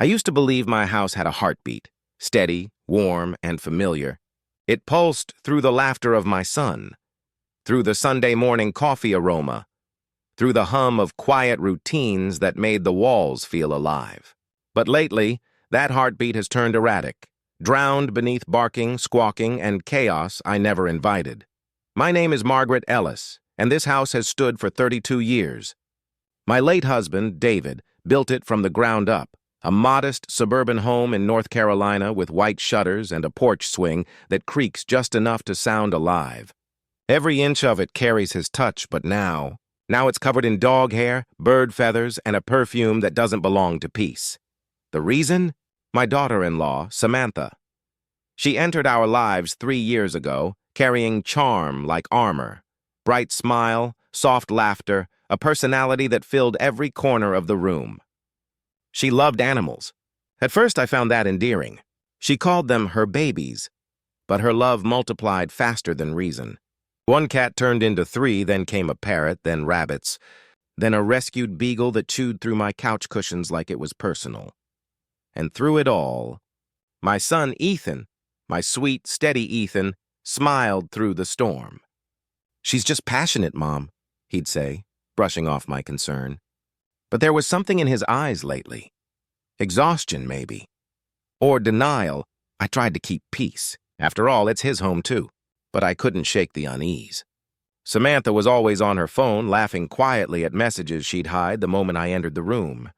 I used to believe my house had a heartbeat, steady, warm, and familiar. It pulsed through the laughter of my son, through the Sunday morning coffee aroma, through the hum of quiet routines that made the walls feel alive. But lately, that heartbeat has turned erratic, drowned beneath barking, squawking, and chaos I never invited. My name is Margaret Ellis, and this house has stood for 32 years. My late husband, David, built it from the ground up, a modest suburban home in North Carolina with white shutters and a porch swing that creaks just enough to sound alive. Every inch of it carries his touch, but now it's covered in dog hair, bird feathers, and a perfume that doesn't belong to peace. The reason? My daughter-in-law, Samantha. She entered our lives 3 years ago, carrying charm like armor, bright smile, soft laughter, a personality that filled every corner of the room. She loved animals. At first I found that endearing. She called them her babies, but her love multiplied faster than reason. One cat turned into 3, then came a parrot, then rabbits, then a rescued beagle that chewed through my couch cushions like it was personal. And through it all, my son Ethan, my sweet, steady Ethan, smiled through the storm. "She's just passionate, Mom," he'd say, brushing off my concern. But there was something in his eyes lately. Exhaustion, maybe. Or denial. I tried to keep peace. After all, it's his home too. But I couldn't shake the unease. Samantha was always on her phone, laughing quietly at messages she'd hide the moment I entered the room.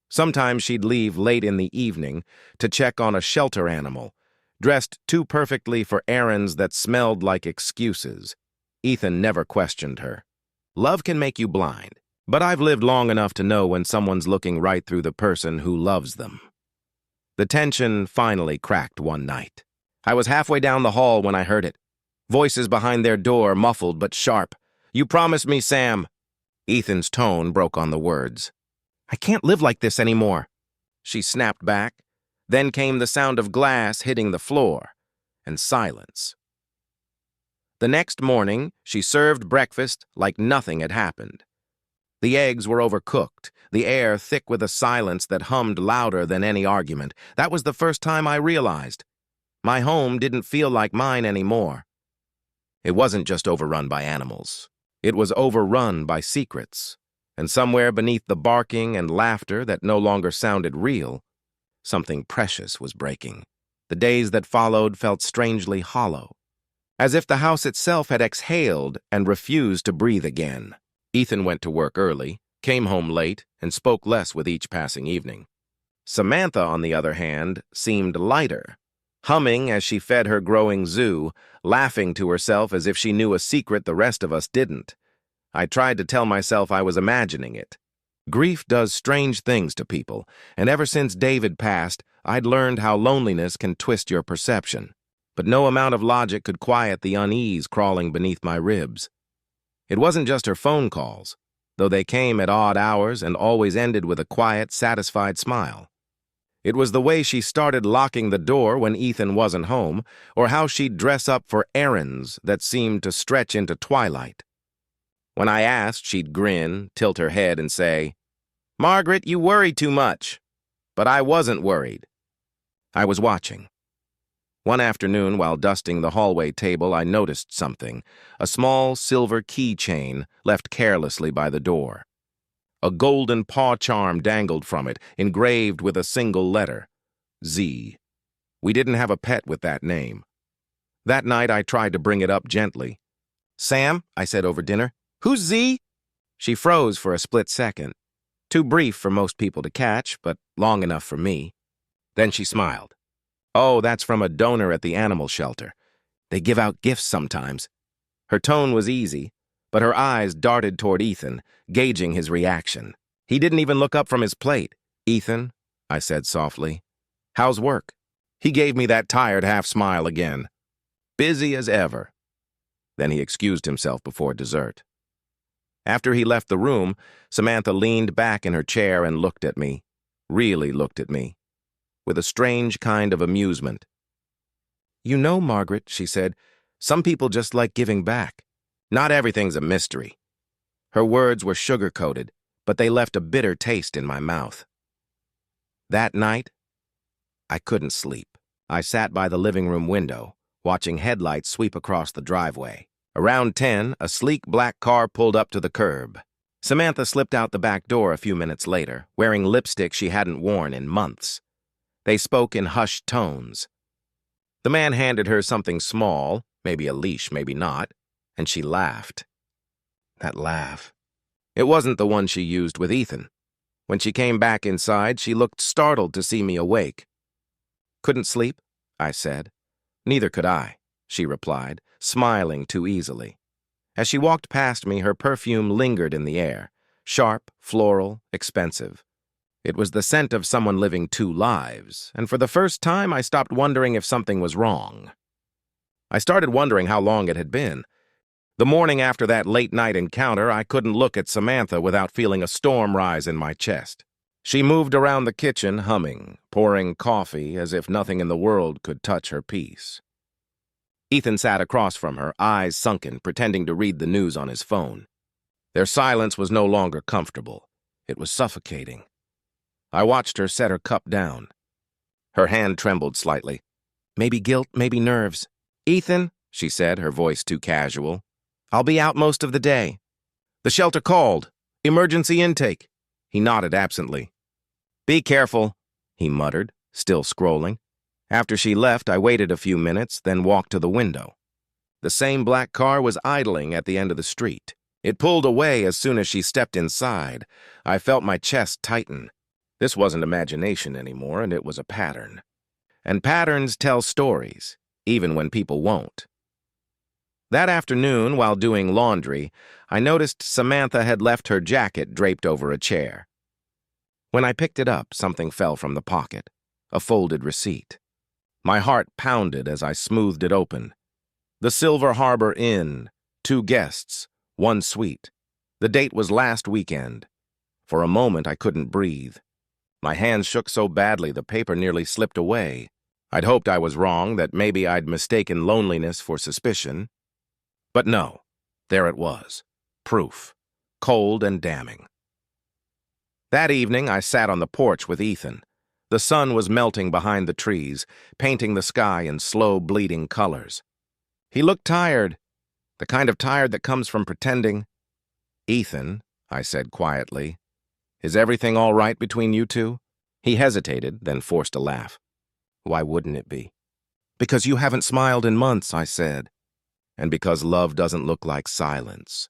Sometimes she'd leave late in the evening to check on a shelter animal, dressed too perfectly for errands that smelled like excuses. Ethan never questioned her. Love can make you blind, but I've lived long enough to know when someone's looking right through the person who loves them. The tension finally cracked one night. I was halfway down the hall when I heard it. Voices behind their door, muffled but sharp. "You promised me, Sam." Ethan's tone broke on the words. "I can't live like this anymore." She snapped back. Then came the sound of glass hitting the floor, and silence. The next morning, she served breakfast like nothing had happened. The eggs were overcooked, the air thick with a silence that hummed louder than any argument. That was the first time I realized. My home didn't feel like mine anymore. It wasn't just overrun by animals. It was overrun by secrets. And somewhere beneath the barking and laughter that no longer sounded real, something precious was breaking. The days that followed felt strangely hollow, as if the house itself had exhaled and refused to breathe again. Ethan went to work early, came home late, and spoke less with each passing evening. Samantha, on the other hand, seemed lighter, humming as she fed her growing zoo, laughing to herself as if she knew a secret the rest of us didn't. I tried to tell myself I was imagining it. Grief does strange things to people, and ever since David passed, I'd learned how loneliness can twist your perception. But no amount of logic could quiet the unease crawling beneath my ribs. It wasn't just her phone calls, though they came at odd hours and always ended with a quiet, satisfied smile. It was the way she started locking the door when Ethan wasn't home, or how she'd dress up for errands that seemed to stretch into twilight. When I asked, she'd grin, tilt her head, and say, "Margaret, you worry too much." But I wasn't worried. I was watching. One afternoon, while dusting the hallway table, I noticed something, a small silver keychain left carelessly by the door. A golden paw charm dangled from it, engraved with a single letter, Z. We didn't have a pet with that name. That night, I tried to bring it up gently. "Sam," I said over dinner, "who's Z?" She froze for a split second, too brief for most people to catch, but long enough for me. Then she smiled. "Oh, that's from a donor at the animal shelter. They give out gifts sometimes." Her tone was easy, but her eyes darted toward Ethan, gauging his reaction. He didn't even look up from his plate. "Ethan," I said softly, "how's work?" He gave me that tired half-smile again. "Busy as ever." Then he excused himself before dessert. After he left the room, Samantha leaned back in her chair and looked at me, really looked at me, with a strange kind of amusement. "You know, Margaret," she said, "some people just like giving back. Not everything's a mystery." Her words were sugar-coated, but they left a bitter taste in my mouth. That night, I couldn't sleep. I sat by the living room window, watching headlights sweep across the driveway. Around 10, a sleek black car pulled up to the curb. Samantha slipped out the back door a few minutes later, wearing lipstick she hadn't worn in months. They spoke in hushed tones. The man handed her something small, maybe a leash, maybe not, and she laughed. That laugh. It wasn't the one she used with Ethan. When she came back inside, she looked startled to see me awake. "Couldn't sleep?" I said. "Neither could I," she replied, smiling too easily. As she walked past me, her perfume lingered in the air, sharp, floral, expensive. It was the scent of someone living two lives, and for the first time I stopped wondering if something was wrong. I started wondering how long it had been. The morning after that late-night encounter, I couldn't look at Samantha without feeling a storm rise in my chest. She moved around the kitchen, humming, pouring coffee as if nothing in the world could touch her peace. Ethan sat across from her, eyes sunken, pretending to read the news on his phone. Their silence was no longer comfortable. It was suffocating. I watched her set her cup down. Her hand trembled slightly. "Maybe guilt, maybe nerves." "Ethan," she said, her voice too casual, "I'll be out most of the day." "The shelter called. Emergency intake." He nodded absently. "Be careful," he muttered, still scrolling. After she left, I waited a few minutes, then walked to the window. The same black car was idling at the end of the street. It pulled away as soon as she stepped inside. I felt my chest tighten. This wasn't imagination anymore, and it was a pattern. And patterns tell stories, even when people won't. That afternoon, while doing laundry, I noticed Samantha had left her jacket draped over a chair. When I picked it up, something fell from the pocket, a folded receipt. My heart pounded as I smoothed it open. The Silver Harbor Inn, 2 guests, 1 suite. The date was last weekend. For a moment, I couldn't breathe. My hands shook so badly the paper nearly slipped away. I'd hoped I was wrong, that maybe I'd mistaken loneliness for suspicion. But no, there it was. Proof. Cold and damning. That evening, I sat on the porch with Ethan. The sun was melting behind the trees, painting the sky in slow, bleeding colors. He looked tired, the kind of tired that comes from pretending. "Ethan," I said quietly, "is everything all right between you two?" He hesitated, then forced a laugh. "Why wouldn't it be?" "Because you haven't smiled in months," I said. "And because love doesn't look like silence."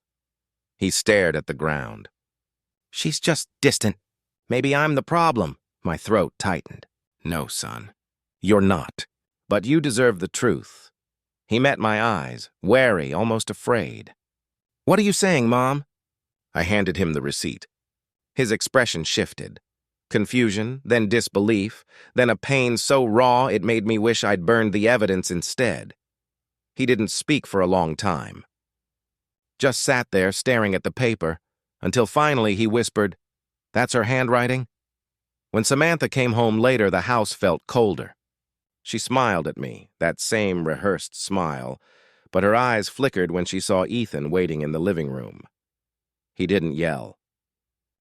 He stared at the ground. "She's just distant. Maybe I'm the problem." My throat tightened. "No, son. You're not. But you deserve the truth." He met my eyes, wary, almost afraid. "What are you saying, Mom?" I handed him the receipt. His expression shifted. Confusion, then disbelief, then a pain so raw it made me wish I'd burned the evidence instead. He didn't speak for a long time. Just sat there staring at the paper, until finally he whispered, "That's her handwriting?" When Samantha came home later, the house felt colder. She smiled at me, that same rehearsed smile, but her eyes flickered when she saw Ethan waiting in the living room. He didn't yell.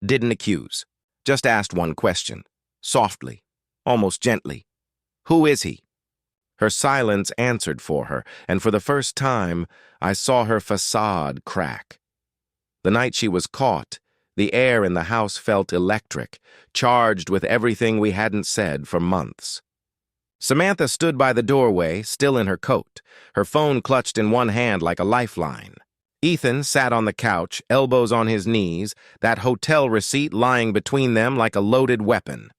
Didn't accuse. Just asked one question, softly, almost gently. "Who is he?" Her silence answered for her, and for the first time, I saw her facade crack. The night she was caught, the air in the house felt electric, charged with everything we hadn't said for months. Samantha stood by the doorway, still in her coat, her phone clutched in one hand like a lifeline. Ethan sat on the couch, elbows on his knees, that hotel receipt lying between them like a loaded weapon.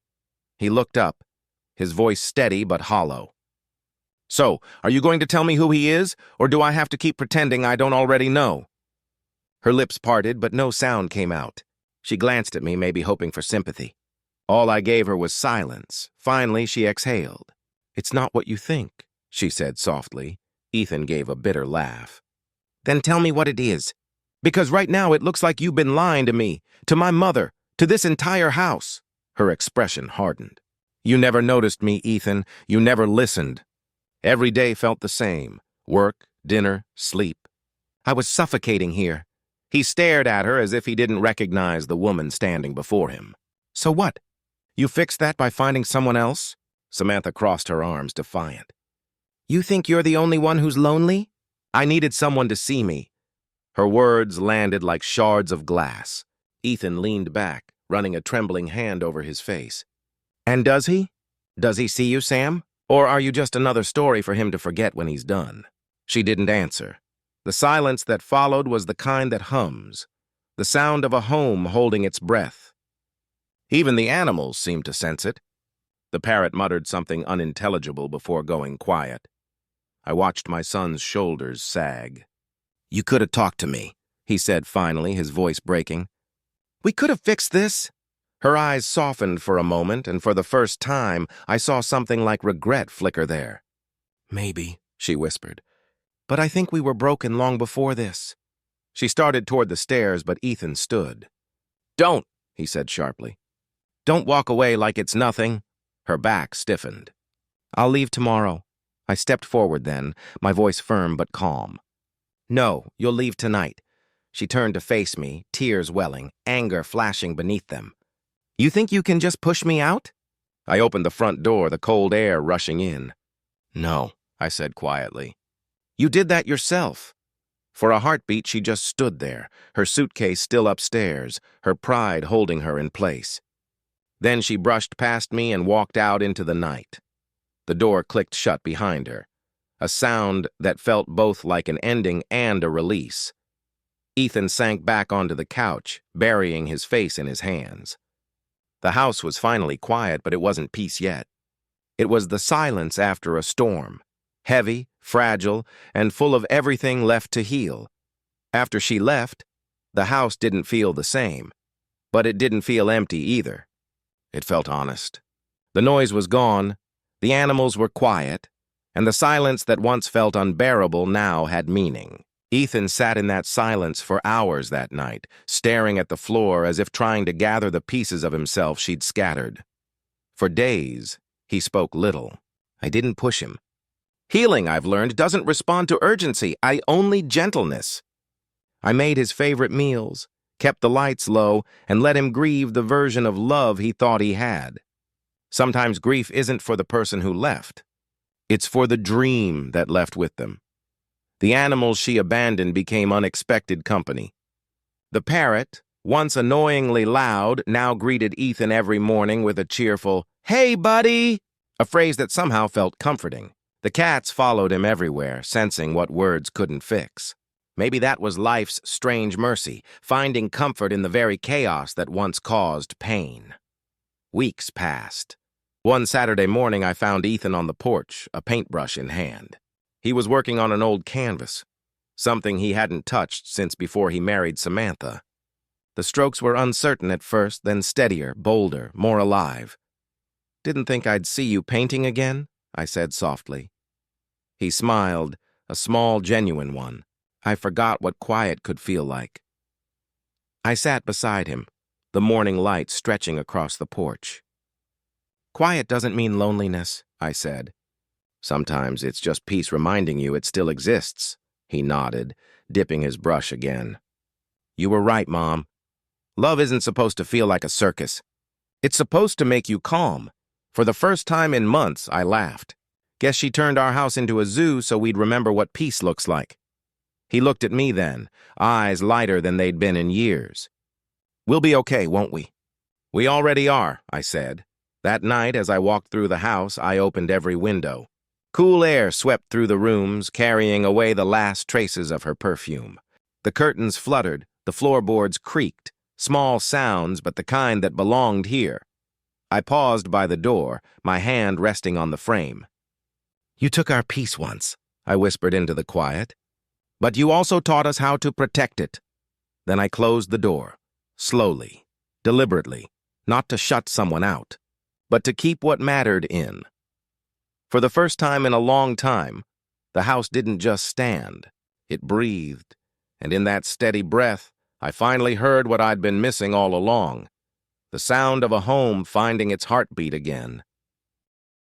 He looked up, his voice steady but hollow. "So, are you going to tell me who he is, or do I have to keep pretending I don't already know?" Her lips parted, but no sound came out. She glanced at me, maybe hoping for sympathy. All I gave her was silence. Finally, she exhaled. "It's not what you think," she said softly. Ethan gave a bitter laugh. "Then tell me what it is. Because right now it looks like you've been lying to me, to my mother, to this entire house." Her expression hardened. "You never noticed me, Ethan. You never listened. Every day felt the same. Work, dinner, sleep. I was suffocating here." He stared at her as if he didn't recognize the woman standing before him. "So what? You fixed that by finding someone else? Samantha crossed her arms, defiant. You think you're the only one who's lonely? I needed someone to see me. Her words landed like shards of glass. Ethan leaned back, running a trembling hand over his face. And does he? Does he see you, Sam? Or are you just another story for him to forget when he's done? She didn't answer. The silence that followed was the kind that hums, the sound of a home holding its breath. Even the animals seemed to sense it. The parrot muttered something unintelligible before going quiet. I watched my son's shoulders sag. You could have talked to me, he said finally, his voice breaking. We could have fixed this. Her eyes softened for a moment, and for the first time, I saw something like regret flicker there. Maybe, she whispered. But I think we were broken long before this. She started toward the stairs, but Ethan stood. Don't, he said sharply. Don't walk away like it's nothing. Her back stiffened. I'll leave tomorrow. I stepped forward then, my voice firm but calm. No, you'll leave tonight. She turned to face me, tears welling, anger flashing beneath them. You think you can just push me out? I opened the front door, the cold air rushing in. No, I said quietly. You did that yourself. For a heartbeat, she just stood there, her suitcase still upstairs, her pride holding her in place. Then she brushed past me and walked out into the night. The door clicked shut behind her, a sound that felt both like an ending and a release. Ethan sank back onto the couch, burying his face in his hands. The house was finally quiet, but it wasn't peace yet. It was the silence after a storm, heavy, fragile, and full of everything left to heal. After she left, the house didn't feel the same, but it didn't feel empty either. It felt honest. The noise was gone, the animals were quiet, and the silence that once felt unbearable now had meaning. Ethan sat in that silence for hours that night, staring at the floor as if trying to gather the pieces of himself she'd scattered. For days, he spoke little. I didn't push him. Healing, I've learned, doesn't respond to urgency, only gentleness. I made his favorite meals, kept the lights low, and let him grieve the version of love he thought he had. Sometimes grief isn't for the person who left. It's for the dream that left with them. The animals she abandoned became unexpected company. The parrot, once annoyingly loud, now greeted Ethan every morning with a cheerful, "Hey, buddy!" a phrase that somehow felt comforting. The cats followed him everywhere, sensing what words couldn't fix. Maybe that was life's strange mercy, finding comfort in the very chaos that once caused pain. Weeks passed. One Saturday morning, I found Ethan on the porch, a paintbrush in hand. He was working on an old canvas, something he hadn't touched since before he married Samantha. The strokes were uncertain at first, then steadier, bolder, more alive. Didn't think I'd see you painting again, I said softly. He smiled, a small, genuine one. I forgot what quiet could feel like. I sat beside him, the morning light stretching across the porch. Quiet doesn't mean loneliness, I said. Sometimes it's just peace reminding you it still exists, he nodded, dipping his brush again. You were right, Mom. Love isn't supposed to feel like a circus. It's supposed to make you calm. For the first time in months, I laughed. Guess she turned our house into a zoo so we'd remember what peace looks like. He looked at me then, eyes lighter than they'd been in years. We'll be okay, won't we? We already are, I said. That night, as I walked through the house, I opened every window. Cool air swept through the rooms, carrying away the last traces of her perfume. The curtains fluttered, the floorboards creaked, small sounds, but the kind that belonged here. I paused by the door, my hand resting on the frame. You took our peace once, I whispered into the quiet. But you also taught us how to protect it. Then I closed the door, slowly, deliberately, not to shut someone out, but to keep what mattered in. For the first time in a long time, the house didn't just stand. It breathed, and in that steady breath, I finally heard what I'd been missing all along, the sound of a home finding its heartbeat again.